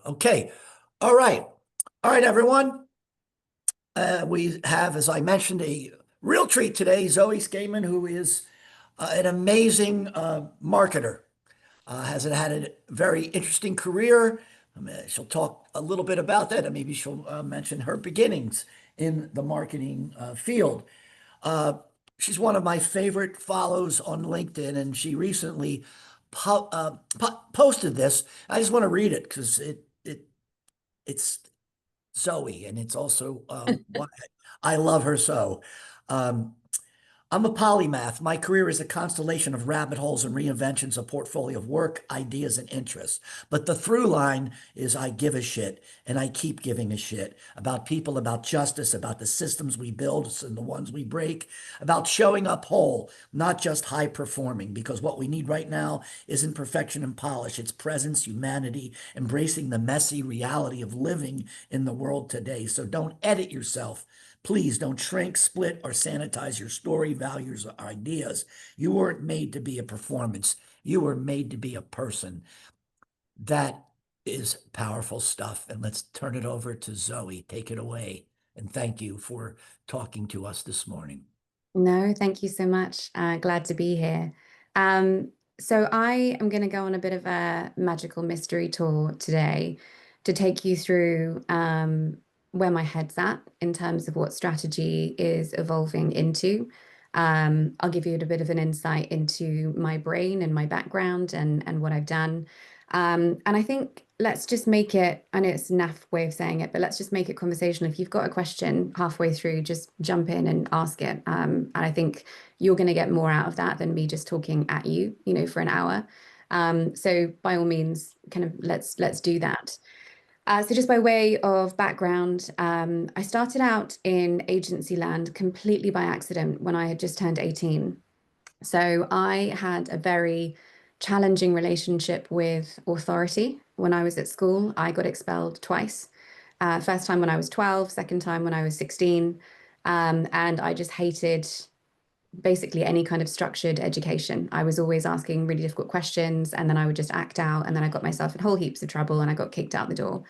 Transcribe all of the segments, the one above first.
Okay. All right. All right, everyone. We have, as I mentioned, a real treat today, Zoe Scaman, who is an amazing marketer. Has had a very interesting career. She'll talk a little bit about that, and maybe she'll mention her beginnings in the marketing field. Uh, she's one of my favorite follows on LinkedIn, and she recently posted this. I just want to read it because it's Zoe, and it's also why I love her so. Um, I'm a polymath. My career is a constellation of rabbit holes and reinventions, a portfolio of work, ideas, and interests. But the through line is I give a shit, and I keep giving a shit about people, about justice, about the systems we build and the ones we break, about showing up whole, not just high performing, because what we need right now isn't perfection and polish. It's presence, humanity, embracing the messy reality of living in the world today. So don't edit yourself. Please don't shrink, split, or sanitize your story, values, or ideas. You weren't made to be a performance. You were made to be a person. That is powerful stuff. And let's turn it over to Zoe. Take it away. And thank you for talking to us this morning. No, thank you so much. Glad to be here. So I am going to go on a bit of a magical mystery tour today to take you through where my head's at in terms of what strategy is evolving into. I'll give you a bit of an insight into my brain and my background and what I've done. And I think let's just make it, I know it's a naff way of saying it, but let's just make it conversational. If you've got a question halfway through, just jump in and ask it. And I think you're going to get more out of that than me just talking at you, for an hour. So by all means, kind of let's do that. So just by way of background, I started out in agency land completely by accident when I had just turned 18. So I had a very challenging relationship with authority when I was at school. I got expelled twice. First time when I was 12, second time when I was 16. And I just hated basically any kind of structured education. I was always asking really difficult questions and then I would just act out. And then I got myself in whole heaps of trouble and I got kicked out the door.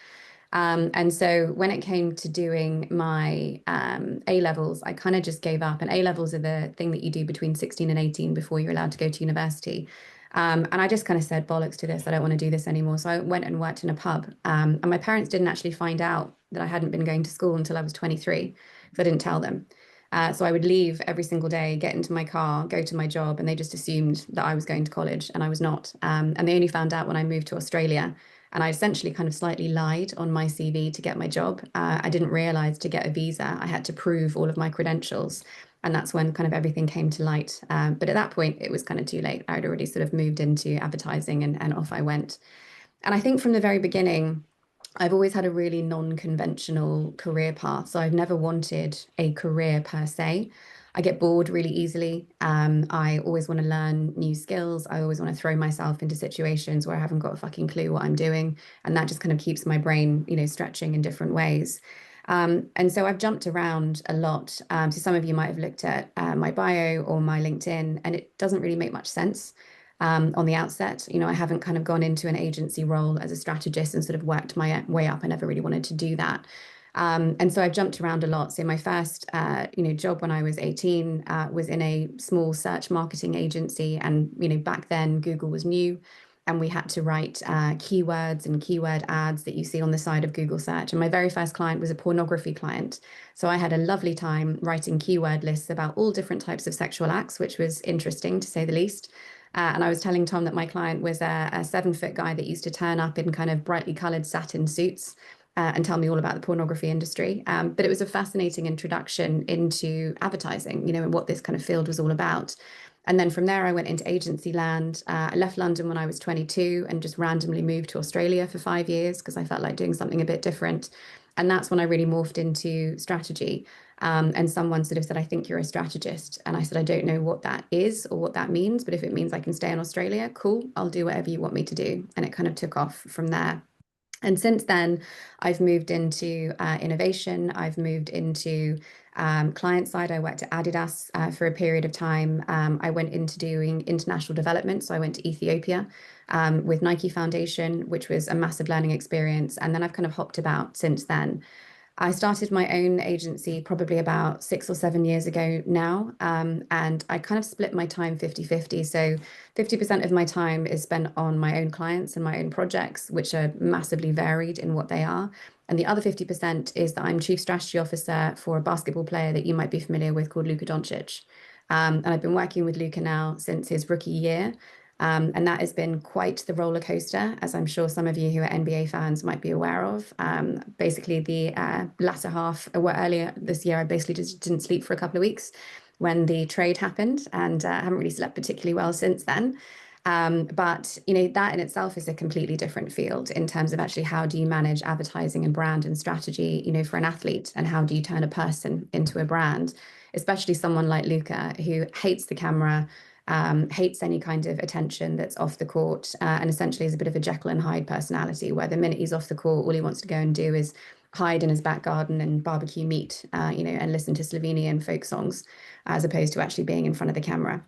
And so when it came to doing my A levels, I kind of just gave up. And A levels are the thing that you do between 16 and 18 before you're allowed to go to university. And I just kind of said, bollocks to this. I don't want to do this anymore. So I went and worked in a pub. And my parents didn't actually find out that I hadn't been going to school until I was 23 because I didn't tell them. So I would leave every single day, get into my car, go to my job, and they just assumed that I was going to college, and I was not. And they only found out when I moved to Australia. And I essentially kind of slightly lied on my CV to get my job. I didn't realize to get a visa, I had to prove all of my credentials. And that's when kind of everything came to light. But at that point, it was kind of too late. I'd already sort of moved into advertising and off I went. And I think from the very beginning, I've always had a really non-conventional career path. So I've never wanted a career per se. I get bored really easily. I always want to learn new skills. I always want to throw myself into situations where I haven't got a fucking clue what I'm doing. And that just kind of keeps my brain, stretching in different ways. And so I've jumped around a lot. So some of you might have looked at my bio or my LinkedIn, and it doesn't really make much sense on the outset. I haven't kind of gone into an agency role as a strategist and sort of worked my way up. I never really wanted to do that. And so I've jumped around a lot. So my first, job when I was 18 was in a small search marketing agency. And, back then Google was new and we had to write keywords and keyword ads that you see on the side of Google search. And my very first client was a pornography client. So I had a lovely time writing keyword lists about all different types of sexual acts, which was interesting to say the least. And I was telling Tom that my client was a 7-foot guy that used to turn up in kind of brightly colored satin suits and tell me all about the pornography industry. But it was a fascinating introduction into advertising, and what this kind of field was all about. And then from there, I went into agency land. I left London when I was 22 and just randomly moved to Australia for 5 years because I felt like doing something a bit different. And that's when I really morphed into strategy. And someone sort of said, I think you're a strategist. And I said, I don't know what that is or what that means, but if it means I can stay in Australia, cool, I'll do whatever you want me to do. And it kind of took off from there. And since then, I've moved into innovation. I've moved into client side. I worked at Adidas for a period of time. I went into doing international development. So I went to Ethiopia with Nike Foundation, which was a massive learning experience. And then I've kind of hopped about since then. I started my own agency probably about 6 or 7 years ago now. And I kind of split my time 50-50. So 50% of my time is spent on my own clients and my own projects, which are massively varied in what they are. And the other 50% is that I'm chief strategy officer for a basketball player that you might be familiar with called Luka Doncic. And I've been working with Luka now since his rookie year. And that has been quite the roller coaster, as I'm sure some of you who are NBA fans might be aware of. Basically, the latter half, or earlier this year, I basically just didn't sleep for a couple of weeks when the trade happened, and haven't really slept particularly well since then. But that in itself is a completely different field in terms of actually how do you manage advertising and brand and strategy, for an athlete, and how do you turn a person into a brand, especially someone like Luca who hates the camera, hates any kind of attention that's off the court, and essentially is a bit of a Jekyll and Hyde personality, where the minute he's off the court, all he wants to go and do is hide in his back garden and barbecue meat, and listen to Slovenian folk songs, as opposed to actually being in front of the camera.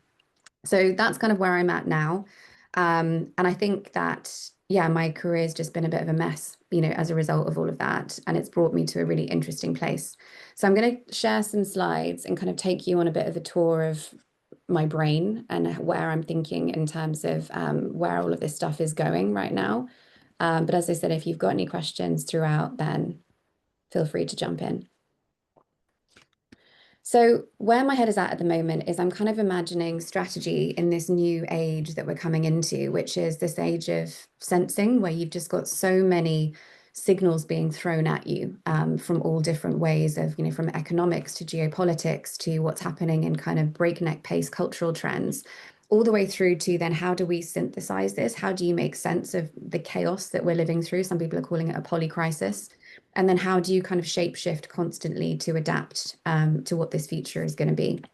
So that's kind of where I'm at now. And I think that, yeah, my career has just been a bit of a mess, as a result of all of that. And it's brought me to a really interesting place. So I'm going to share some slides and kind of take you on a bit of a tour of my brain and where I'm thinking in terms of where all of this stuff is going right now. But as I said, if you've got any questions throughout, then feel free to jump in. So, where my head is at the moment is I'm kind of imagining strategy in this new age that we're coming into, which is this age of sensing, where you've just got so many signals being thrown at you from all different ways of, from economics to geopolitics to what's happening in kind of breakneck pace cultural trends, all the way through to then how do we synthesize this? How do you make sense of the chaos that we're living through? Some people are calling it a polycrisis. And then how do you kind of shape shift constantly to adapt to what this future is going to be?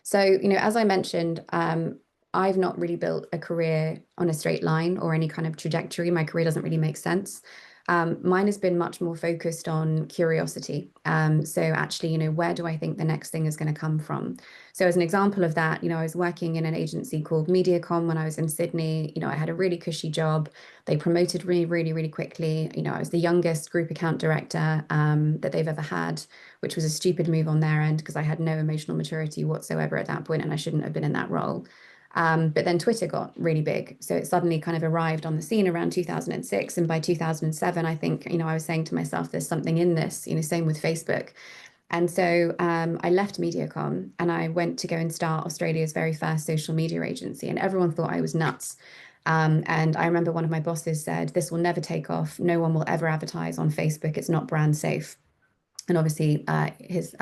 So, as I mentioned, I've not really built a career on a straight line or any kind of trajectory. My career doesn't really make sense. Mine has been much more focused on curiosity. So actually, where do I think the next thing is going to come from? So as an example of that, I was working in an agency called MediaCom when I was in Sydney. I had a really cushy job. They promoted me really, really quickly. I was the youngest group account director that they've ever had, which was a stupid move on their end because I had no emotional maturity whatsoever at that point and I shouldn't have been in that role. But then Twitter got really big. So it suddenly kind of arrived on the scene around 2006. And by 2007, I think, I was saying to myself, there's something in this, same with Facebook. And so I left Mediacom and I went to go and start Australia's very first social media agency. And everyone thought I was nuts. And I remember one of my bosses said, this will never take off. No one will ever advertise on Facebook. It's not brand safe. And obviously, his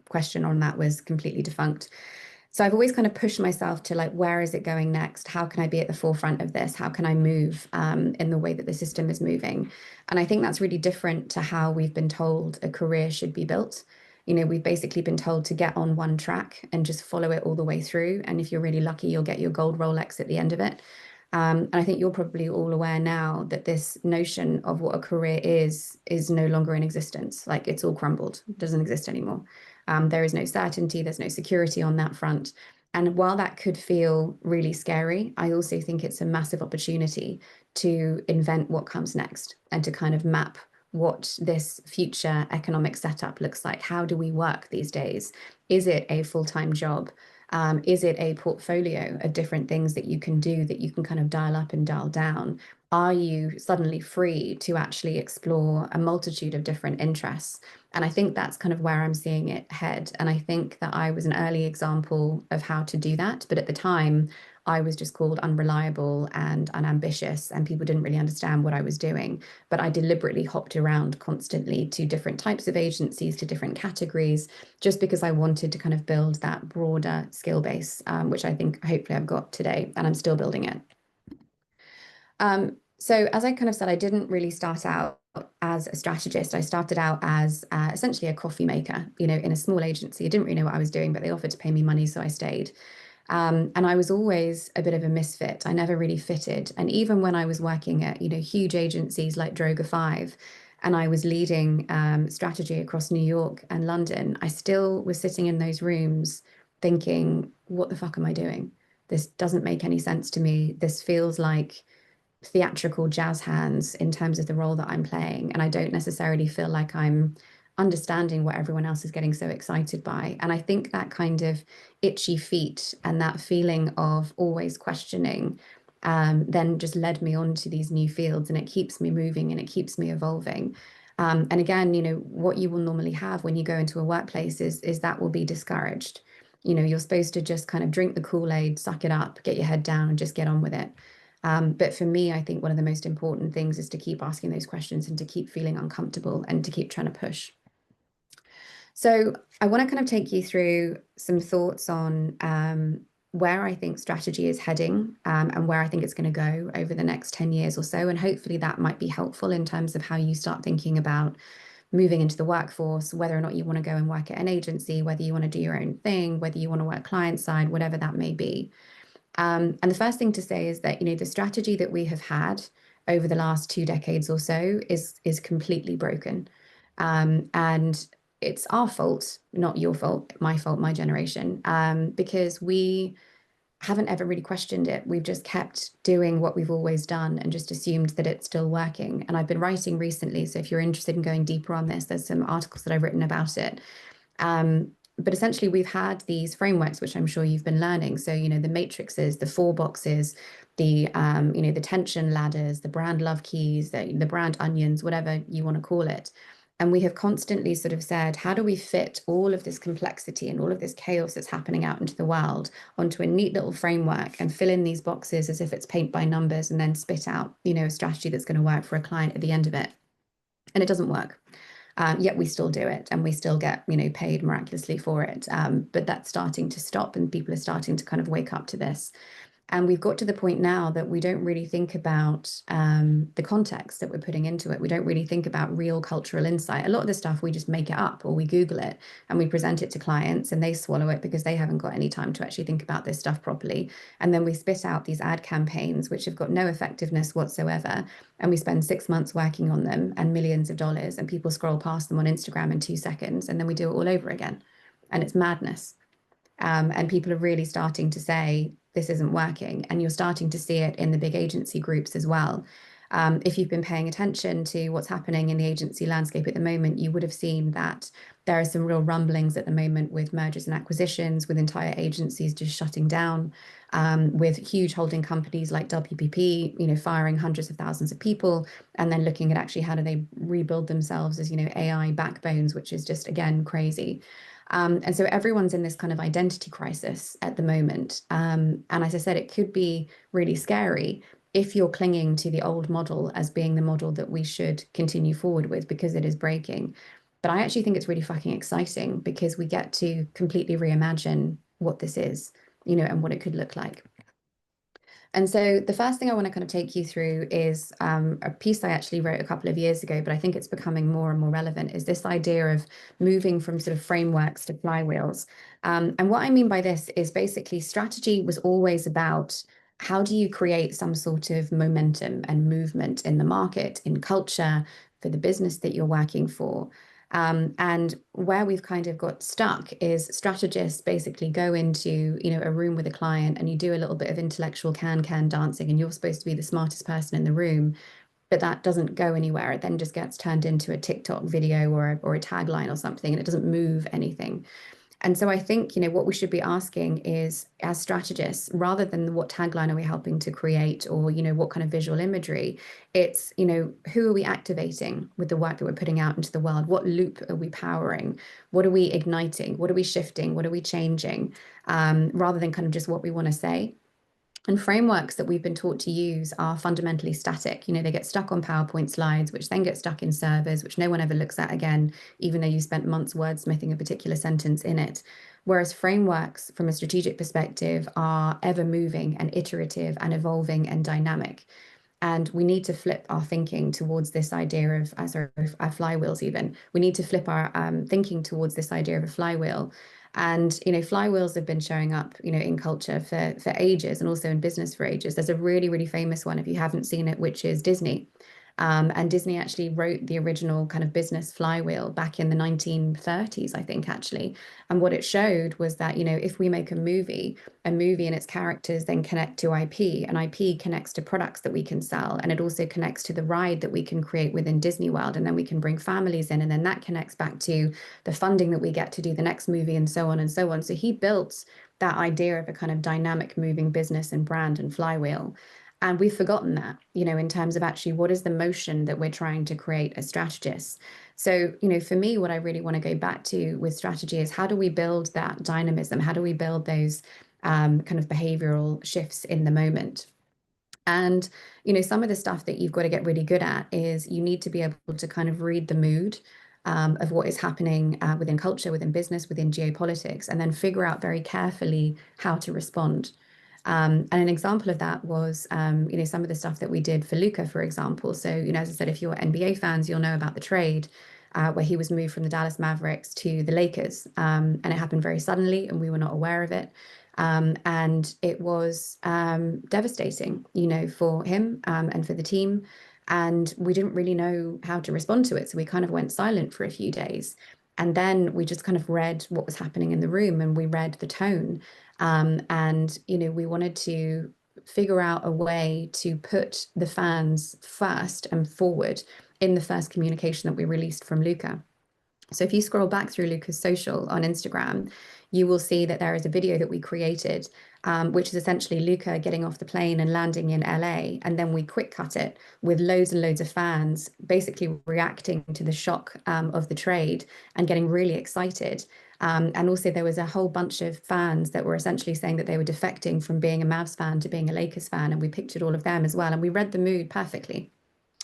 question on that was completely defunct. So I've always kind of pushed myself to like, where is it going next? How can I be at the forefront of this? How can I move in the way that the system is moving? And I think that's really different to how we've been told a career should be built. We've basically been told to get on one track and just follow it all the way through. And if you're really lucky, you'll get your gold Rolex at the end of it. And I think you're probably all aware now that this notion of what a career is no longer in existence. Like it's all crumbled, it doesn't exist anymore. There is no certainty, there's no security on that front. And while that could feel really scary, I also think it's a massive opportunity to invent what comes next and to kind of map what this future economic setup looks like. How do we work these days? Is it a full-time job? Is it a portfolio of different things that you can do that you can kind of dial up and dial down? Are you suddenly free to actually explore a multitude of different interests? And I think that's kind of where I'm seeing it head. And I think that I was an early example of how to do that. But at the time, I was just called unreliable and unambitious, and people didn't really understand what I was doing. But I deliberately hopped around constantly to different types of agencies, to different categories, just because I wanted to kind of build that broader skill base, which I think hopefully I've got today, and I'm still building it. So as I kind of said, I didn't really start out as a strategist. I started out as essentially a coffee maker, in a small agency. I didn't really know what I was doing, but they offered to pay me money, so I stayed. And I was always a bit of a misfit. I never really fitted. And even when I was working at, huge agencies like Droga 5, and I was leading strategy across New York and London, I still was sitting in those rooms thinking, what the fuck am I doing? This doesn't make any sense to me. This feels like theatrical jazz hands in terms of the role that I'm playing. And I don't necessarily feel like I'm understanding what everyone else is getting so excited by. And I think that kind of itchy feet and that feeling of always questioning then just led me on to these new fields, and it keeps me moving and it keeps me evolving. And again, what you will normally have when you go into a workplace is that will be discouraged. You're supposed to just kind of drink the Kool-Aid, suck it up, get your head down, and just get on with it. But for me, I think one of the most important things is to keep asking those questions and to keep feeling uncomfortable and to keep trying to push. So I want to kind of take you through some thoughts on where I think strategy is heading, and where I think it's going to go over the next 10 years or so. And hopefully that might be helpful in terms of how you start thinking about moving into the workforce, whether or not you want to go and work at an agency, whether you want to do your own thing, whether you want to work client side, whatever that may be. And the first thing to say is that, the strategy that we have had over the last 2 decades or so is completely broken. And it's our fault, not your fault, my fault, my generation, because we haven't ever really questioned it. We've just kept doing what we've always done and just assumed that it's still working. And I've been writing recently, so if you're interested in going deeper on this, there's some articles that I've written about it. But essentially, we've had these frameworks, which I'm sure you've been learning. So, the matrices, the four boxes, the tension ladders, the brand love keys, the brand onions, whatever you want to call it. And we have constantly sort of said, how do we fit all of this complexity and all of this chaos that's happening out into the world onto a neat little framework and fill in these boxes as if it's paint by numbers and then spit out, a strategy that's going to work for a client at the end of it? And it doesn't work. Yet we still do it and we still get, paid miraculously for it. But that's starting to stop and people are starting to kind of wake up to this. And we've got to the point now that we don't really think about the context that we're putting into it. We don't really think about real cultural insight. A lot of the stuff we just make it up or we Google it and we present it to clients and they swallow it because they haven't got any time to actually think about this stuff properly. And then we spit out these ad campaigns which have got no effectiveness whatsoever. And we spend 6 months working on them and millions of dollars, and people scroll past them on Instagram in 2 seconds, and then we do it all over again. And it's madness. And people are really starting to say this isn't working. And you're starting to see it in the big agency groups as well. If you've been paying attention to what's happening in the agency landscape at the moment, you would have seen that there are some real rumblings at the moment with mergers and acquisitions, with entire agencies just shutting down, with huge holding companies like WPP, firing hundreds of thousands of people, and then looking at actually how do they rebuild themselves as, AI backbones, which is just, again, crazy. And so everyone's in this kind of identity crisis at the moment. And as I said, it could be really scary if you're clinging to the old model as being the model that we should continue forward with because it is breaking. But I actually think it's really fucking exciting because we get to completely reimagine what this is, and what it could look like. And so the first thing I want to kind of take you through is a piece I actually wrote a couple of years ago, but I think it's becoming more and more relevant, is this idea of moving from sort of frameworks to flywheels. And what I mean by this is basically strategy was always about how do you create some sort of momentum and movement in the market, in culture, for the business that you're working for. And where we've kind of got stuck is strategists basically go into, a room with a client and you do a little bit of intellectual can dancing and you're supposed to be the smartest person in the room, but that doesn't go anywhere. It then just gets turned into a TikTok video or a tagline or something, and it doesn't move anything. And so I think, what we should be asking is, as strategists, rather than what tagline are we helping to create or, what kind of visual imagery, it's, who are we activating with the work that we're putting out into the world? What loop are we powering? What are we igniting? What are we shifting? What are we changing? Rather than kind of just what we want to say. And frameworks that we've been taught to use are fundamentally static. They get stuck on PowerPoint slides, which then get stuck in servers, which no one ever looks at again, even though you spent months wordsmithing a particular sentence in it. Whereas frameworks, from a strategic perspective, are ever moving and iterative and evolving and dynamic. And we need to flip our thinking towards this idea of, sorry, our flywheels even. We need to flip our thinking towards this idea of a flywheel. And, flywheels have been showing up, in culture for ages and also in business for ages. There's a really, really famous one, if you haven't seen it, which is Disney. And Disney actually wrote the original kind of business flywheel back in the 1930s, I think, actually. And what it showed was that, if we make a movie and its characters then connect to IP, and IP connects to products that we can sell, and it also connects to the ride that we can create within Disney World, and then we can bring families in, and then that connects back to the funding that we get to do the next movie, and so on and so on. So he built that idea of a kind of dynamic moving business and brand and flywheel. And we've forgotten that, in terms of actually what is the motion that we're trying to create as strategists. So, for me, what I really want to go back to with strategy is how do we build that dynamism? How do we build those kind of behavioral shifts in the moment? And, some of the stuff that you've got to get really good at is you need to be able to kind of read the mood of what is happening within culture, within business, within geopolitics, and then figure out very carefully how to respond. And an example of that was, some of the stuff that we did for Luca, for example. So, as I said, if you're NBA fans, you'll know about the trade where he was moved from the Dallas Mavericks to the Lakers. And it happened very suddenly, and we were not aware of it. And it was devastating, for him and for the team. And we didn't really know how to respond to it. So we kind of went silent for a few days. And then we just kind of read what was happening in the room and we read the tone. And, we wanted to figure out a way to put the fans first and forward in the first communication that we released from Luca. So if you scroll back through Luca's social on Instagram, you will see that there is a video that we created, which is essentially Luca getting off the plane and landing in LA. And then we quick cut it with loads and loads of fans basically reacting to the shock of the trade and getting really excited. And also, there was a whole bunch of fans that were essentially saying that they were defecting from being a Mavs fan to being a Lakers fan. And we pictured all of them as well. And we read the mood perfectly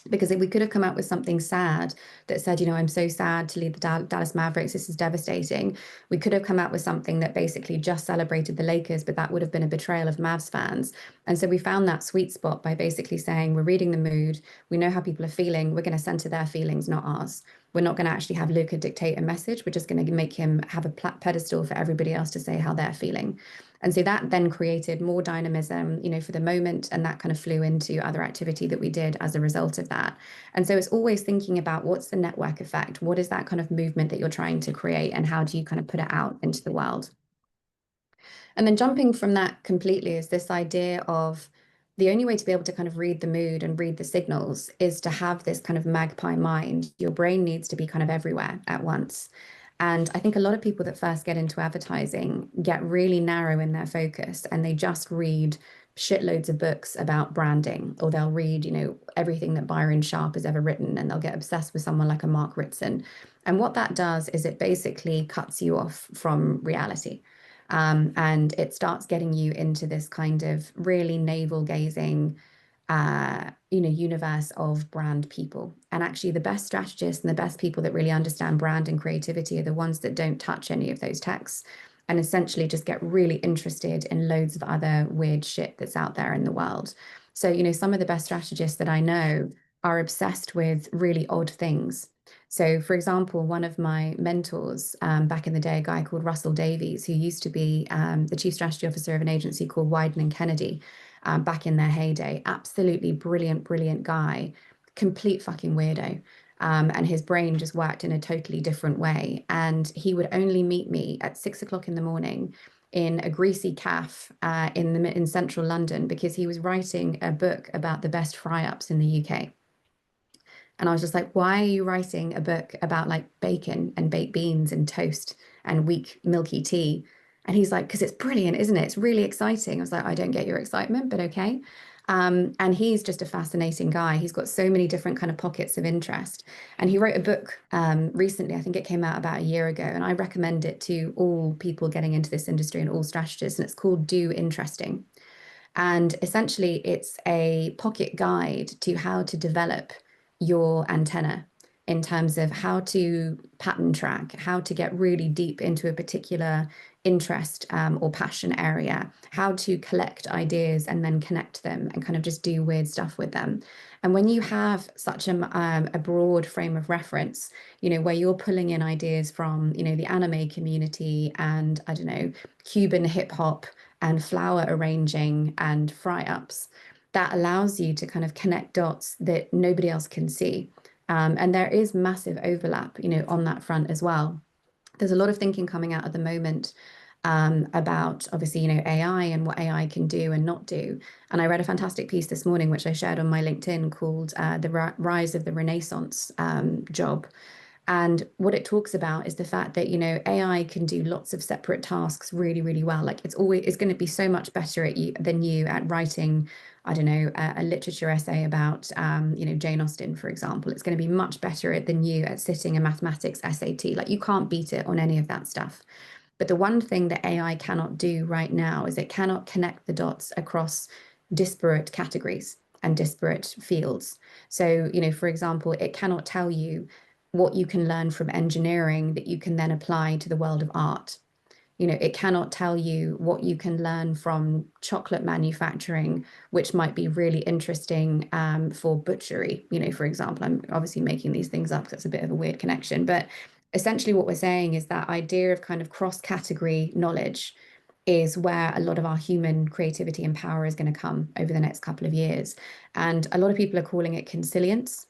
because we could have come out with something sad that said, I'm so sad to leave the Dallas Mavericks. This is devastating. We could have come out with something that basically just celebrated the Lakers, but that would have been a betrayal of Mavs fans. And so we found that sweet spot by basically saying, we're reading the mood. We know how people are feeling. We're going to center their feelings, not ours. We're not going to actually have Luca dictate a message. We're just going to make him have a pedestal for everybody else to say how they're feeling. And so that then created more dynamism, for the moment, and that kind of flew into other activity that we did as a result of that. And so it's always thinking about what's the network effect? What is that kind of movement that you're trying to create, and how do you kind of put it out into the world? And then jumping from that completely is this idea of the only way to be able to kind of read the mood and read the signals is to have this kind of magpie mind. Your brain needs to be kind of everywhere at once. And I think a lot of people that first get into advertising get really narrow in their focus and they just read shitloads of books about branding, or they'll read, everything that Byron Sharp has ever written, and they'll get obsessed with someone like a Mark Ritson. And what that does is it basically cuts you off from reality. And it starts getting you into this kind of really navel gazing, universe of brand people. And actually, the best strategists and the best people that really understand brand and creativity are the ones that don't touch any of those texts and essentially just get really interested in loads of other weird shit that's out there in the world. So, some of the best strategists that I know are obsessed with really odd things. So, for example, one of my mentors back in the day, a guy called Russell Davies, who used to be the chief strategy officer of an agency called Wyden and Kennedy back in their heyday. Absolutely brilliant, brilliant guy, complete fucking weirdo. And his brain just worked in a totally different way. And he would only meet me at 6 o'clock in the morning in a greasy cafe in central London because he was writing a book about the best fry-ups in the UK. And I was just like, why are you writing a book about like bacon and baked beans and toast and weak milky tea? And he's like, because it's brilliant, isn't it? It's really exciting. I was like, I don't get your excitement, but okay. And he's just a fascinating guy. He's got so many different kind of pockets of interest. And he wrote a book recently, I think it came out about a year ago, and I recommend it to all people getting into this industry and all strategists. And it's called Do Interesting. And essentially, it's a pocket guide to how to develop your antenna in terms of how to pattern track, how to get really deep into a particular interest or passion area, how to collect ideas and then connect them and kind of just do weird stuff with them. And when you have such a broad frame of reference, where you're pulling in ideas from, the anime community and I don't know, Cuban hip hop and flower arranging and fry ups, that allows you to kind of connect dots that nobody else can see. And there is massive overlap, on that front as well. There's a lot of thinking coming out at the moment about obviously, AI and what AI can do and not do. And I read a fantastic piece this morning, which I shared on my LinkedIn called The Rise of the Renaissance Job. And what it talks about is the fact that, AI can do lots of separate tasks really, really well. Like it's going to be so much better at you than you at writing, I don't know, a literature essay about, Jane Austen, for example. It's going to be much better than you at sitting a mathematics SAT. Like you can't beat it on any of that stuff. But the one thing that AI cannot do right now is it cannot connect the dots across disparate categories and disparate fields. So, for example, it cannot tell you what you can learn from engineering that you can then apply to the world of art. It cannot tell you what you can learn from chocolate manufacturing, which might be really interesting for butchery. For example, I'm obviously making these things up. That's a bit of a weird connection. But essentially, what we're saying is that idea of kind of cross-category knowledge is where a lot of our human creativity and power is going to come over the next couple of years. And a lot of people are calling it consilience.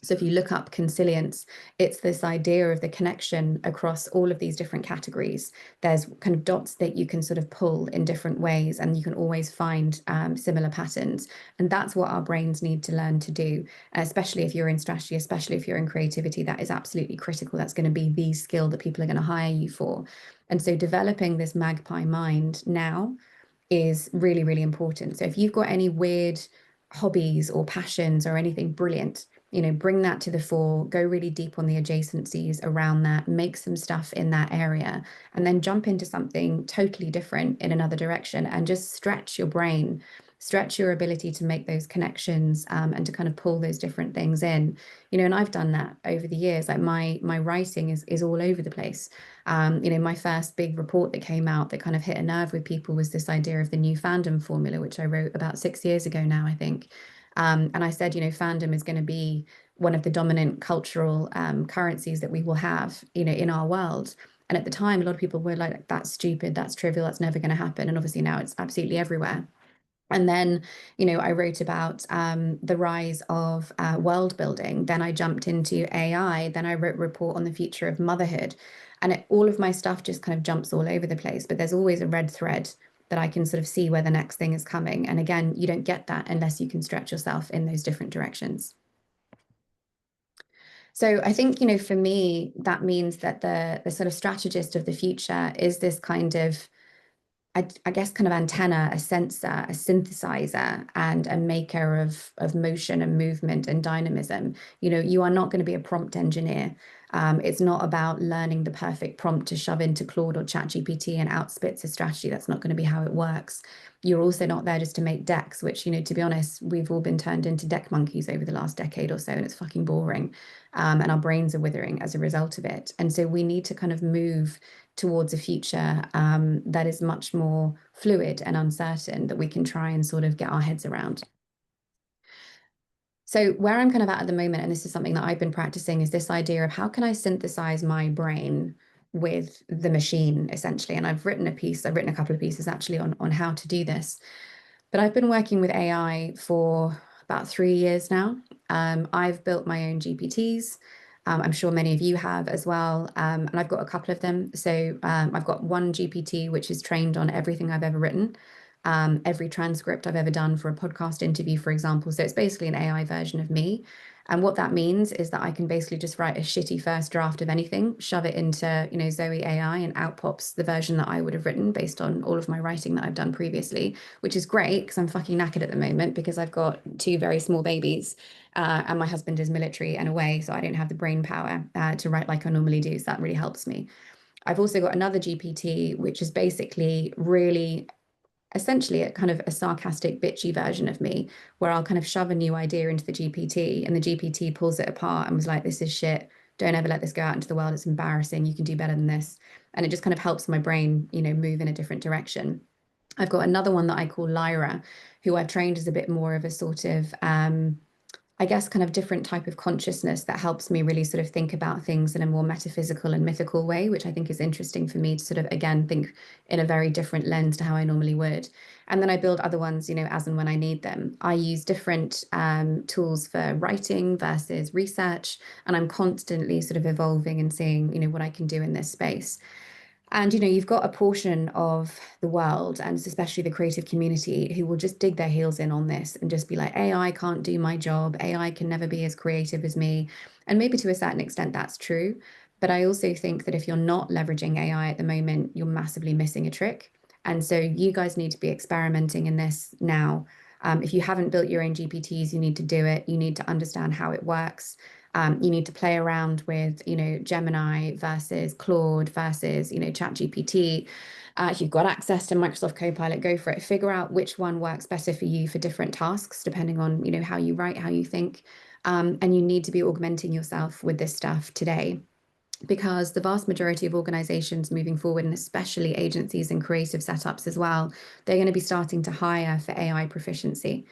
So if you look up consilience, it's this idea of the connection across all of these different categories. There's kind of dots that you can sort of pull in different ways, and you can always find similar patterns. And that's what our brains need to learn to do, especially if you're in strategy, especially if you're in creativity. That is absolutely critical. That's going to be the skill that people are going to hire you for. And so developing this magpie mind now is really, really important. So if you've got any weird hobbies or passions or anything brilliant, bring that to the fore, go really deep on the adjacencies around that, make some stuff in that area, and then jump into something totally different in another direction and just stretch your brain, stretch your ability to make those connections and to kind of pull those different things in. And I've done that over the years. Like my writing is all over the place. My first big report that came out that kind of hit a nerve with people was this idea of the new fandom formula, which I wrote about 6 years ago now, I think. And I said, fandom is going to be one of the dominant cultural currencies that we will have, in our world. And at the time, a lot of people were like, that's stupid, that's trivial, that's never going to happen. And obviously now it's absolutely everywhere. And then, I wrote about the rise of world building. Then I jumped into AI. Then I wrote a report on the future of motherhood. And all of my stuff just kind of jumps all over the place. But there's always a red thread that I can sort of see where the next thing is coming. And again, you don't get that unless you can stretch yourself in those different directions. So I think, for me, that means that the sort of strategist of the future is this kind of I guess kind of antenna, a sensor, a synthesizer, and a maker of motion and movement and dynamism. You are not going to be a prompt engineer. It's not about learning the perfect prompt to shove into Claude or ChatGPT and outspits a strategy. That's not going to be how it works. You're also not there just to make decks, which, to be honest, we've all been turned into deck monkeys over the last decade or so, and it's fucking boring. And our brains are withering as a result of it. And so we need to kind of move towards a future that is much more fluid and uncertain that we can try and sort of get our heads around. So where I'm kind of at the moment, and this is something that I've been practicing, is this idea of how can I synthesize my brain with the machine, essentially. And I've written a couple of pieces actually on how to do this. But I've been working with AI for about 3 years now. I've built my own GPTs. I'm sure many of you have as well. And I've got a couple of them. So I've got one GPT, which is trained on everything I've ever written, every transcript I've ever done for a podcast interview, for example. So it's basically an AI version of me. And what that means is that I can basically just write a shitty first draft of anything, shove it into, Zoe AI, and out pops the version that I would have written based on all of my writing that I've done previously, which is great because I'm fucking knackered at the moment because I've got two very small babies, and my husband is military and away, so I don't have the brain power to write like I normally do. So that really helps me. I've also got another GPT, which is basically really essentially a kind of a sarcastic, bitchy version of me, where I'll kind of shove a new idea into the GPT and the GPT pulls it apart and was like, this is shit. Don't ever let this go out into the world. It's embarrassing. You can do better than this. And it just kind of helps my brain, move in a different direction. I've got another one that I call Lyra, who I've trained as a bit more of a sort of I guess, kind of different type of consciousness that helps me really sort of think about things in a more metaphysical and mythical way, which I think is interesting for me to sort of, again, think in a very different lens to how I normally would. And then I build other ones, as and when I need them. I use different tools for writing versus research, and I'm constantly sort of evolving and seeing, what I can do in this space. And you've got a portion of the world, and especially the creative community, who will just dig their heels in on this and just be like, AI can't do my job. AI can never be as creative as me. And maybe to a certain extent, that's true. But I also think that if you're not leveraging AI at the moment, you're massively missing a trick. And so you guys need to be experimenting in this now. If you haven't built your own GPTs, you need to do it. You need to understand how it works. You need to play around with, Gemini versus Claude versus, ChatGPT. If you've got access to Microsoft Copilot, go for it. Figure out which one works better for you for different tasks, depending on, how you write, how you think. And you need to be augmenting yourself with this stuff today because the vast majority of organizations moving forward, and especially agencies and creative setups as well, they're going to be starting to hire for AI proficiency.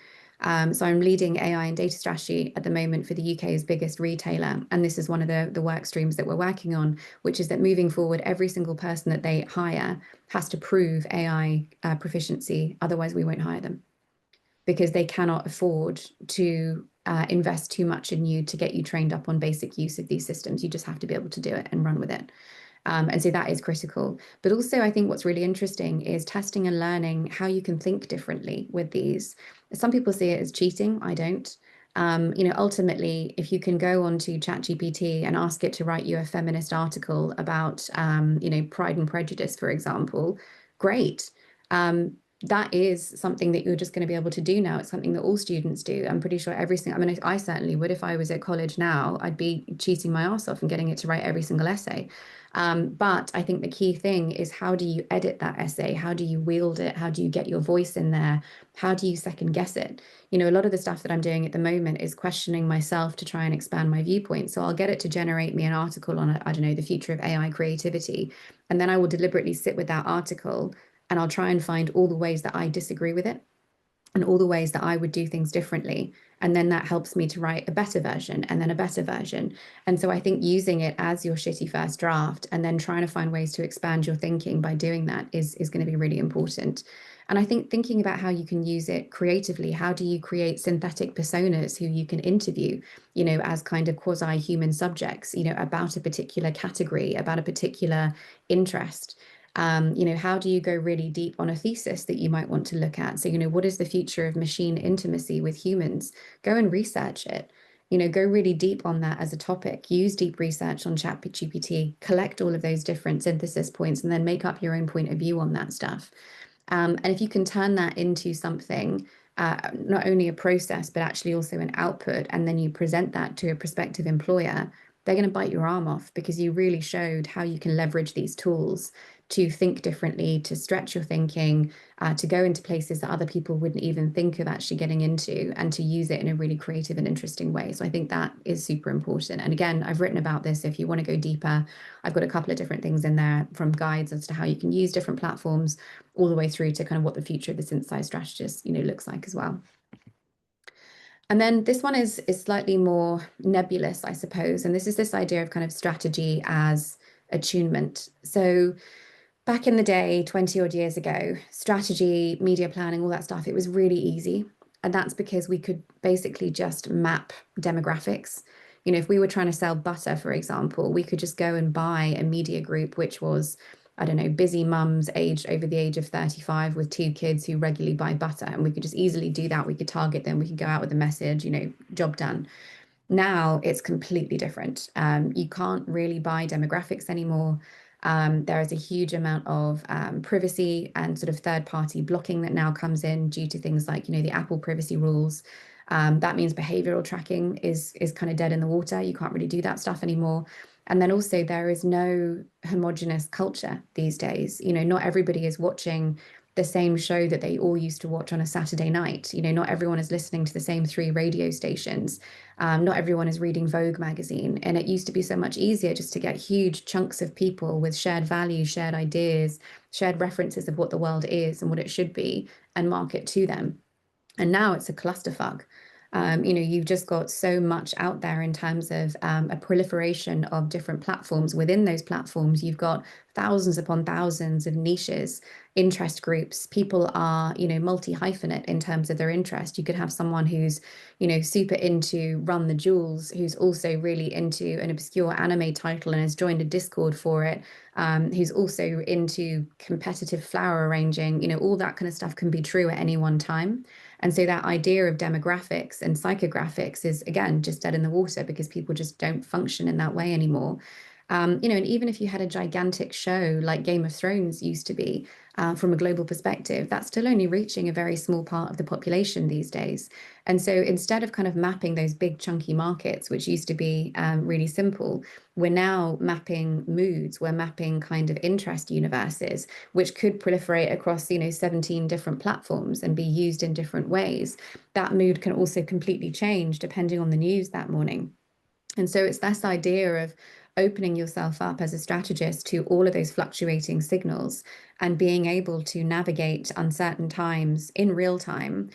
So I'm leading AI and data strategy at the moment for the UK's biggest retailer. And this is one of the work streams that we're working on, which is that moving forward, every single person that they hire has to prove AI proficiency. Otherwise, we won't hire them because they cannot afford to invest too much in you to get you trained up on basic use of these systems. You just have to be able to do it and run with it. And so that is critical. But also, I think what's really interesting is testing and learning how you can think differently with these. Some people see it as cheating. I don't. Ultimately, if you can go onto ChatGPT and ask it to write you a feminist article about, Pride and Prejudice, for example, great. That is something that you're just going to be able to do now. It's something that all students do. I'm pretty sure every single, I mean, I certainly would if I was at college now, I'd be cheating my ass off and getting it to write every single essay. But I think the key thing is how do you edit that essay? How do you wield it? How do you get your voice in there? How do you second guess it? A lot of the stuff that I'm doing at the moment is questioning myself to try and expand my viewpoint. So I'll get it to generate me an article on, I don't know, the future of AI creativity. And then I will deliberately sit with that article and I'll try and find all the ways that I disagree with it and all the ways that I would do things differently. And then that helps me to write a better version and then a better version. And so I think using it as your shitty first draft and then trying to find ways to expand your thinking by doing that is going to be really important. And I think thinking about how you can use it creatively, how do you create synthetic personas who you can interview, as kind of quasi-human subjects, about a particular category, about a particular interest. How do you go really deep on a thesis that you might want to look at? So, what is the future of machine intimacy with humans? Go and research it. Go really deep on that as a topic. Use deep research on ChatGPT, collect all of those different synthesis points, and then make up your own point of view on that stuff. And if you can turn that into something, not only a process, but actually also an output, and then you present that to a prospective employer, they're going to bite your arm off because you really showed how you can leverage these tools to think differently, to stretch your thinking, to go into places that other people wouldn't even think of actually getting into, and to use it in a really creative and interesting way. So I think that is super important. And again, I've written about this. If you want to go deeper, I've got a couple of different things in there from guides as to how you can use different platforms all the way through to kind of what the future of the synthesized strategist, looks like as well. And then this one is slightly more nebulous, I suppose. And this is this idea of kind of strategy as attunement. So back in the day, 20 odd years ago, strategy, media planning, all that stuff, it was really easy. And that's because we could basically just map demographics. If we were trying to sell butter, for example, we could just go and buy a media group, which was, I don't know, busy mums aged over the age of 35 with two kids who regularly buy butter. And we could just easily do that. We could target them. We could go out with a message, job done. Now it's completely different. You can't really buy demographics anymore. There is a huge amount of privacy and sort of third-party blocking that now comes in due to things like, the Apple privacy rules. That means behavioral tracking is kind of dead in the water. You can't really do that stuff anymore. And then also there is no homogenous culture these days. Not everybody is watching the same show that they all used to watch on a Saturday night. Not everyone is listening to the same three radio stations. Not everyone is reading Vogue magazine. And it used to be so much easier just to get huge chunks of people with shared values, shared ideas, shared references of what the world is and what it should be, and market to them. And now it's a clusterfuck. You've just got so much out there in terms of a proliferation of different platforms. Within those platforms, you've got thousands upon thousands of niches, interest groups. People are, multi-hyphenate in terms of their interest. You could have someone who's, super into Run the Jewels, who's also really into an obscure anime title and has joined a Discord for it, who's also into competitive flower arranging. All that kind of stuff can be true at any one time. And so that idea of demographics and psychographics is, again, just dead in the water because people just don't function in that way anymore. And even if you had a gigantic show like Game of Thrones used to be, from a global perspective, that's still only reaching a very small part of the population these days. And so instead of kind of mapping those big chunky markets, which used to be really simple, we're now mapping moods, we're mapping kind of interest universes, which could proliferate across, 17 different platforms and be used in different ways. That mood can also completely change depending on the news that morning. And so it's this idea of opening yourself up as a strategist to all of those fluctuating signals and being able to navigate uncertain times in real time,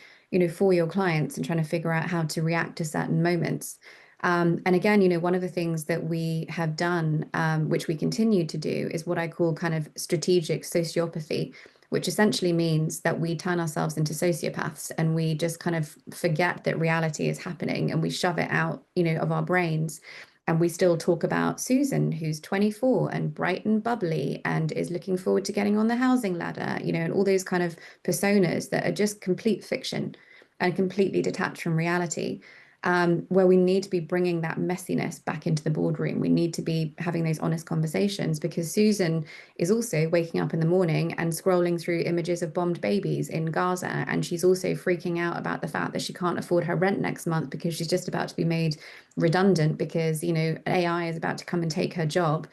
for your clients and trying to figure out how to react to certain moments. And again, one of the things that we have done, which we continue to do, is what I call kind of strategic sociopathy, which essentially means that we turn ourselves into sociopaths and we just kind of forget that reality is happening and we shove it out, of our brains. And we still talk about Susan, who's 24 and bright and bubbly and is looking forward to getting on the housing ladder, and all those kind of personas that are just complete fiction and completely detached from reality. Where we need to be bringing that messiness back into the boardroom. We need to be having those honest conversations because Susan is also waking up in the morning and scrolling through images of bombed babies in Gaza. And she's also freaking out about the fact that she can't afford her rent next month because she's just about to be made redundant because, AI is about to come and take her job.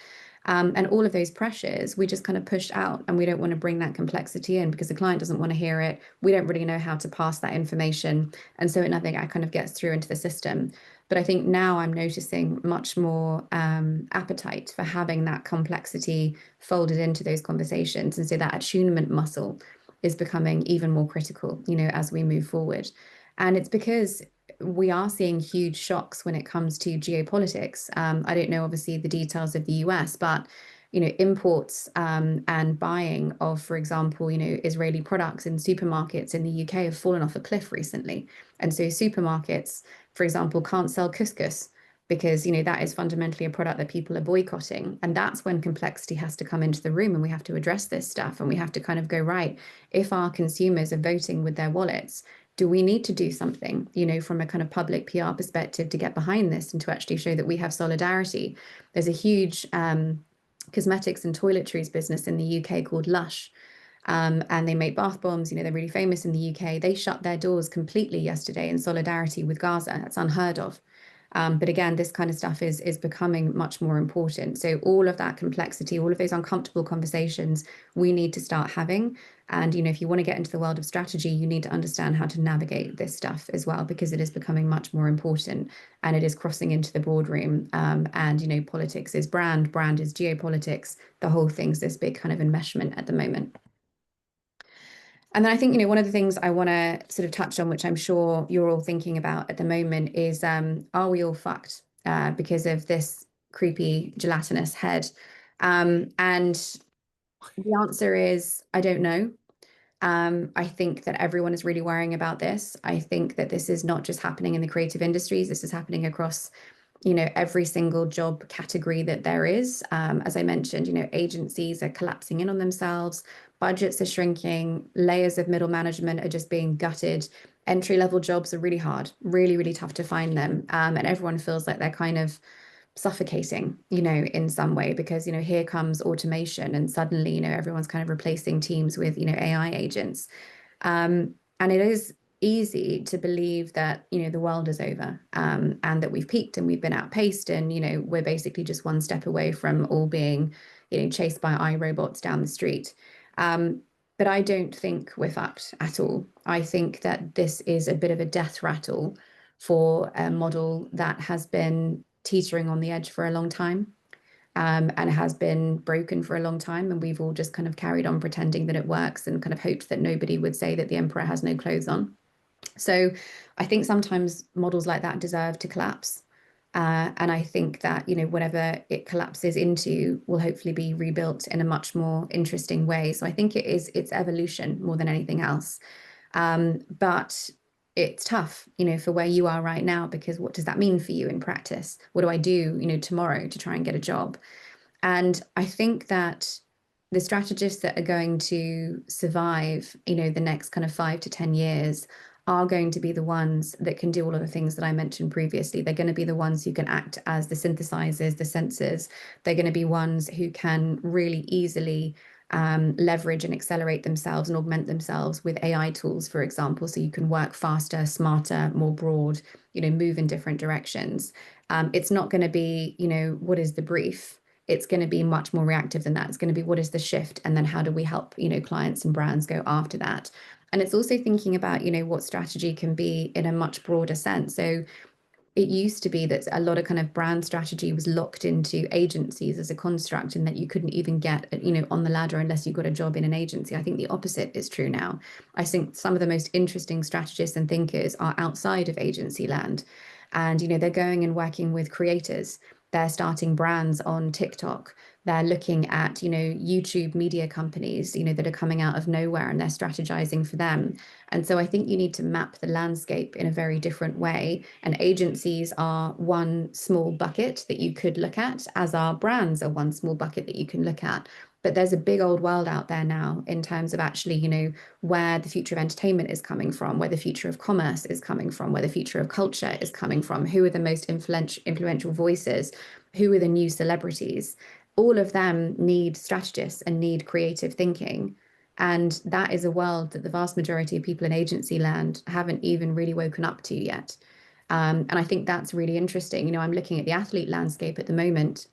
And all of those pressures we just kind of push out and we don't want to bring that complexity in because the client doesn't want to hear it. We don't really know how to pass that information. And so nothing kind of gets through into the system. But I think now I'm noticing much more appetite for having that complexity folded into those conversations. And so that attunement muscle is becoming even more critical, as we move forward. And it's because we are seeing huge shocks when it comes to geopolitics. I don't know, obviously, the details of the US, but imports and buying of, for example, Israeli products in supermarkets in the UK have fallen off a cliff recently. And so supermarkets, for example, can't sell couscous because, that is fundamentally a product that people are boycotting. And that's when complexity has to come into the room and we have to address this stuff and we have to kind of go, right, if our consumers are voting with their wallets, do we need to do something, from a kind of public PR perspective to get behind this and to actually show that we have solidarity? There's a huge cosmetics and toiletries business in the UK called Lush. And they make bath bombs, they're really famous in the UK. They shut their doors completely yesterday in solidarity with Gaza. That's unheard of. But again, this kind of stuff is becoming much more important. So all of that complexity, all of those uncomfortable conversations we need to start having. And, if you want to get into the world of strategy, you need to understand how to navigate this stuff as well, because it is becoming much more important and it is crossing into the boardroom. And, politics is brand is geopolitics. The whole thing's this big kind of enmeshment at the moment. And then I think, one of the things I want to sort of touch on, which I'm sure you're all thinking about at the moment, is are we all fucked because of this creepy gelatinous head? And the answer is, I don't know. I think that everyone is really worrying about this. I think that this is not just happening in the creative industries. This is happening across, every single job category that there is. As I mentioned, agencies are collapsing in on themselves, budgets are shrinking, layers of middle management are just being gutted. Entry-level jobs are really hard, really, really tough to find them. And everyone feels like they're kind of suffocating, in some way, because, here comes automation and suddenly, everyone's kind of replacing teams with, AI agents. And it is easy to believe that, the world is over, and that we've peaked and we've been outpaced and, we're basically just one step away from all being, chased by iRobots down the street. Um, But I don't think we're fucked at all. I think that this is a bit of a death rattle for a model that has been teetering on the edge for a long time, and has been broken for a long time. And we've all just kind of carried on pretending that it works and kind of hoped that nobody would say that the emperor has no clothes on. So I think sometimes models like that deserve to collapse. And I think that, whatever it collapses into will hopefully be rebuilt in a much more interesting way. So I think it's evolution more than anything else. But it's tough, for where you are right now, because what does that mean for you in practice? What do I do, tomorrow to try and get a job? And I think that the strategists that are going to survive, the next kind of 5 to 10 years are going to be the ones that can do all of the things that I mentioned previously. They're going to be the ones who can act as the synthesizers, the sensors. They're going to be ones who can really easily leverage and accelerate themselves and augment themselves with AI tools, for example, so you can work faster, smarter, more broad, move in different directions. It's not going to be, what is the brief? It's going to be much more reactive than that. It's going to be what is the shift, and then how do we help, clients and brands go after that. And it's also thinking about, what strategy can be in a much broader sense. So it used to be that a lot of kind of brand strategy was locked into agencies as a construct, and that you couldn't even get, on the ladder unless you got a job in an agency. I think the opposite is true now. I think some of the most interesting strategists and thinkers are outside of agency land. And, they're going and working with creators. They're starting brands on TikTok. They're looking at, YouTube media companies, that are coming out of nowhere, and they're strategizing for them. And so I think you need to map the landscape in a very different way. And agencies are one small bucket that you could look at, as our brands are one small bucket that you can look at. But there's a big old world out there now in terms of actually, where the future of entertainment is coming from, where the future of commerce is coming from, where the future of culture is coming from, who are the most influential voices, who are the new celebrities. All of them need strategists and need creative thinking. And that is a world that the vast majority of people in agency land haven't even really woken up to yet. And I think that's really interesting. I'm looking at the athlete landscape at the moment,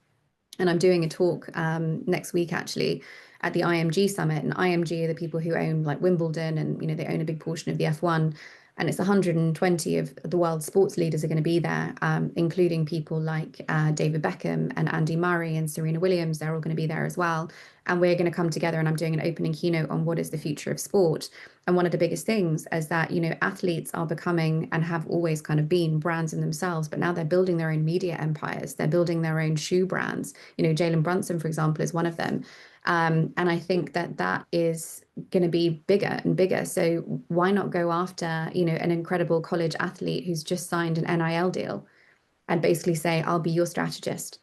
and I'm doing a talk next week actually at the IMG Summit. And IMG are the people who own like Wimbledon, and they own a big portion of the F1. And it's 120 of the world's sports leaders are going to be there, including people like David Beckham and Andy Murray and Serena Williams. They're all going to be there as well. And we're going to come together, and I'm doing an opening keynote on what is the future of sport. And one of the biggest things is that, athletes are becoming and have always kind of been brands in themselves, but now they're building their own media empires. They're building their own shoe brands. Jalen Brunson, for example, is one of them. And I think that that is going to be bigger and bigger. So why not go after, an incredible college athlete who's just signed an NIL deal and basically say, I'll be your strategist?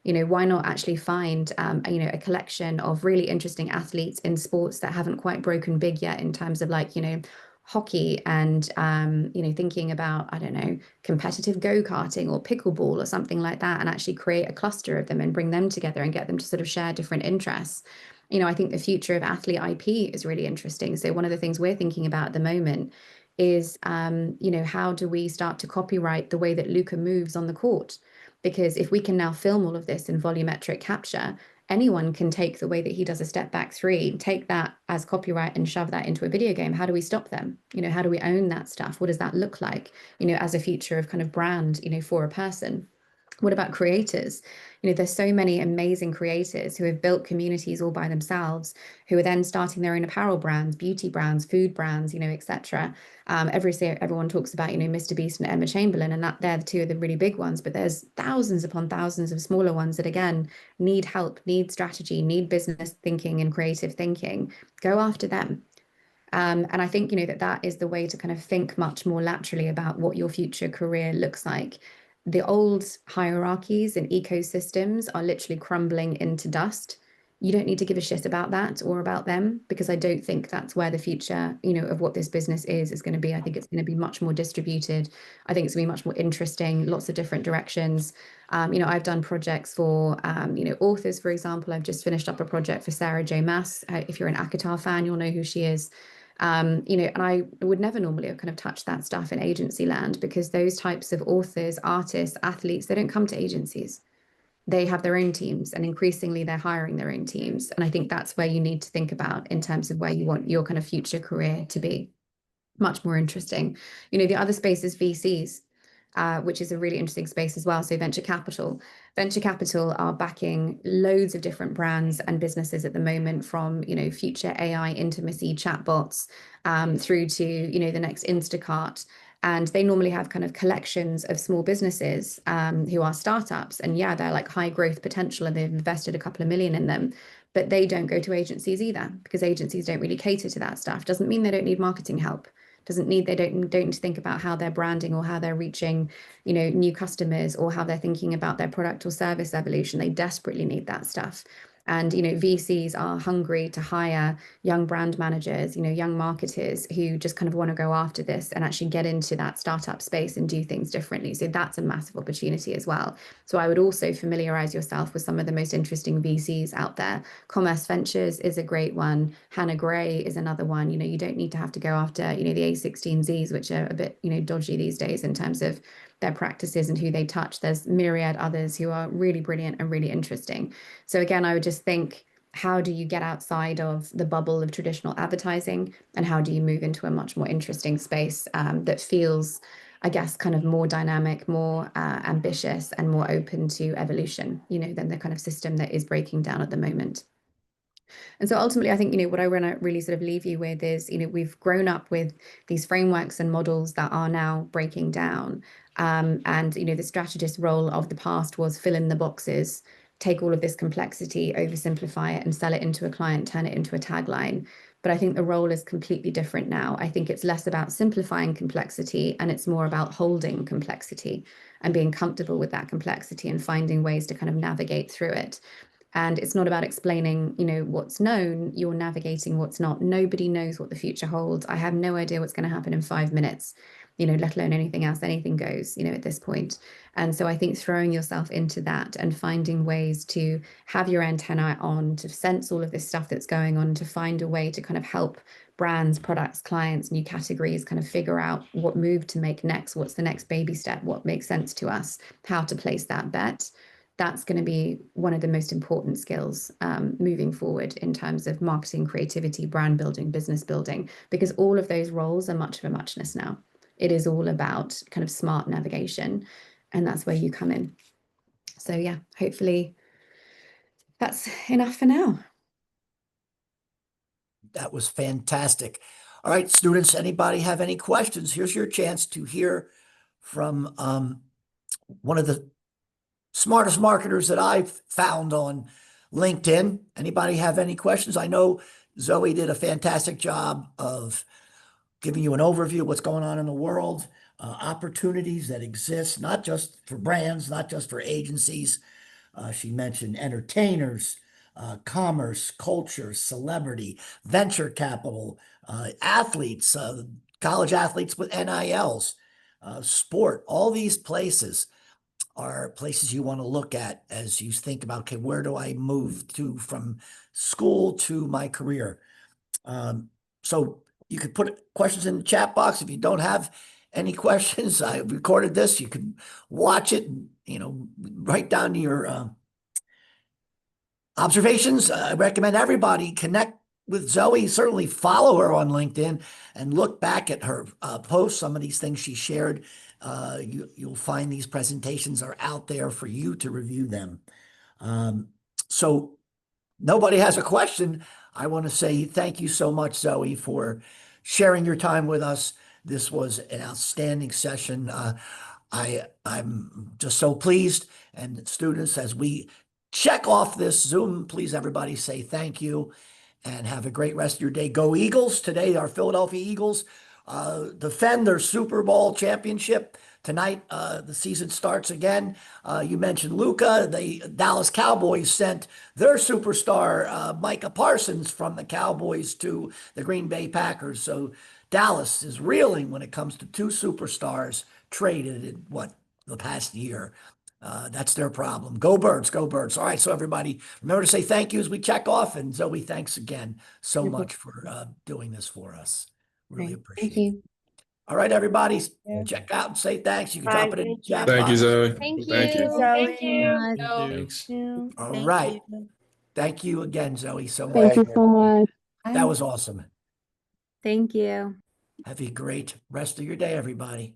Why not actually find, a collection of really interesting athletes in sports that haven't quite broken big yet in terms of like, hockey and, thinking about, I don't know, competitive go-karting or pickleball or something like that, and actually create a cluster of them and bring them together and get them to sort of share different interests. I think the future of athlete IP is really interesting. So one of the things we're thinking about at the moment is, how do we start to copyright the way that Luca moves on the court? Because if we can now film all of this in volumetric capture, anyone can take the way that he does a step back three, take that as copyright and shove that into a video game. How do we stop them? How do we own that stuff? What does that look like, as a future of kind of brand, for a person? What about creators? There's so many amazing creators who have built communities all by themselves, who are then starting their own apparel brands, beauty brands, food brands, etc. Everyone talks about, Mr. Beast and Emma Chamberlain, and that they're the two of the really big ones. But there's thousands upon thousands of smaller ones that again need help, need strategy, need business thinking and creative thinking. Go after them. And I think, that is the way to kind of think much more laterally about what your future career looks like. The old hierarchies and ecosystems are literally crumbling into dust. You don't need to give a shit about that or about them, because I don't think that's where the future, of what this business is going to be. I think it's going to be much more distributed. I think it's going to be much more interesting, lots of different directions. I've done projects for, authors, for example. I've just finished up a project for Sarah J. Maas. If you're an Akatar fan, you'll know who she is. And I would never normally have kind of touched that stuff in agency land, because those types of authors, artists, athletes, they don't come to agencies. they have their own teams, and increasingly they're hiring their own teams. And I think that's where you need to think about in terms of where you want your kind of future career to be. Much more interesting. The other space is VCs, which is a really interesting space as well. So venture capital. Venture capital are backing loads of different brands and businesses at the moment, from, future AI intimacy chatbots, through to, the next Instacart. And they normally have kind of collections of small businesses, who are startups. And yeah, they're like high growth potential and they've invested a couple of million in them. But they don't go to agencies either, because agencies don't really cater to that stuff. Doesn't mean they don't need marketing help. Doesn't need, they don't need to think about how they're branding or how they're reaching, new customers, or how they're thinking about their product or service evolution. They desperately need that stuff. And, VCs are hungry to hire young brand managers, young marketers who just kind of want to go after this and actually get into that startup space and do things differently. So that's a massive opportunity as well. So I would also familiarize yourself with some of the most interesting VCs out there. Commerce Ventures is a great one. Hannah Gray is another one. You don't need to have to go after, the A16Zs, which are a bit, dodgy these days in terms of their practices and who they touch. There's myriad others who are really brilliant and really interesting. So again, I would just think, how do you get outside of the bubble of traditional advertising, and how do you move into a much more interesting space, that feels, I guess, kind of more dynamic, more ambitious, and more open to evolution, than the kind of system that is breaking down at the moment. And so ultimately, I think, what I want to really sort of leave you with is, we've grown up with these frameworks and models that are now breaking down. And, the strategist role of the past was fill in the boxes, take all of this complexity, oversimplify it, and sell it into a client, turn it into a tagline. But I think the role is completely different now. I think it's less about simplifying complexity, and it's more about holding complexity and being comfortable with that complexity and finding ways to kind of navigate through it. And it's not about explaining, what's known, you're navigating what's not. Nobody knows what the future holds. I have no idea what's going to happen in 5 minutes, let alone anything else. Anything goes, at this point. And so I think throwing yourself into that and finding ways to have your antennae on, to sense all of this stuff that's going on, to find a way to kind of help brands, products, clients, new categories kind of figure out what move to make next, what's the next baby step, what makes sense to us, how to place that bet. That's going to be one of the most important skills, moving forward in terms of marketing, creativity, brand building, business building, because all of those roles are much of a muchness now. It is all about kind of smart navigation, and that's where you come in. So yeah, hopefully that's enough for now. That was fantastic. All right, students, anybody have any questions? Here's your chance to hear from one of the smartest marketers that I've found on LinkedIn. Anybody have any questions? I know Zoe did a fantastic job of giving you an overview of what's going on in the world, opportunities that exist, not just for brands, not just for agencies. She mentioned entertainers, commerce, culture, celebrity, venture capital, athletes, college athletes with NILs, sport, all these places are places you want to look at as you think about, okay, where do I move to from school to my career? So you could put questions in the chat box. If you don't have any questions, I recorded this. You can watch it, and, write down your observations. I recommend everybody connect with Zoe. Certainly follow her on LinkedIn and look back at her posts. Some of these things she shared, you'll find these presentations are out there for you to review them. So nobody has a question. I want to say thank you so much, Zoe, for sharing your time with us. This was an outstanding session. I'm just so pleased. And students, as we check off this Zoom, please everybody say thank you and have a great rest of your day. Go Eagles. Today, our Philadelphia Eagles defend their Super Bowl championship. Tonight, the season starts again. You mentioned Luca. The Dallas Cowboys sent their superstar, Micah Parsons, from the Cowboys to the Green Bay Packers. So Dallas is reeling when it comes to two superstars traded in the past year. That's their problem. Go Birds, go Birds. All right, so everybody, remember to say thank you as we check off. And Zoe, thanks again so No much problem. for doing this for us. Really Great. Thank appreciate it. you. All right, everybody, Yeah. check out and say thanks. You can Bye. drop it in the Thank you. chat Thank you, box. Zoe. Thank Thank you. you. Thank Zoe. you. Thanks. All Thank right. you. Thank you again, Zoe, so Thank much. you so much. That was awesome. Thank you. Have a great rest of your day, everybody.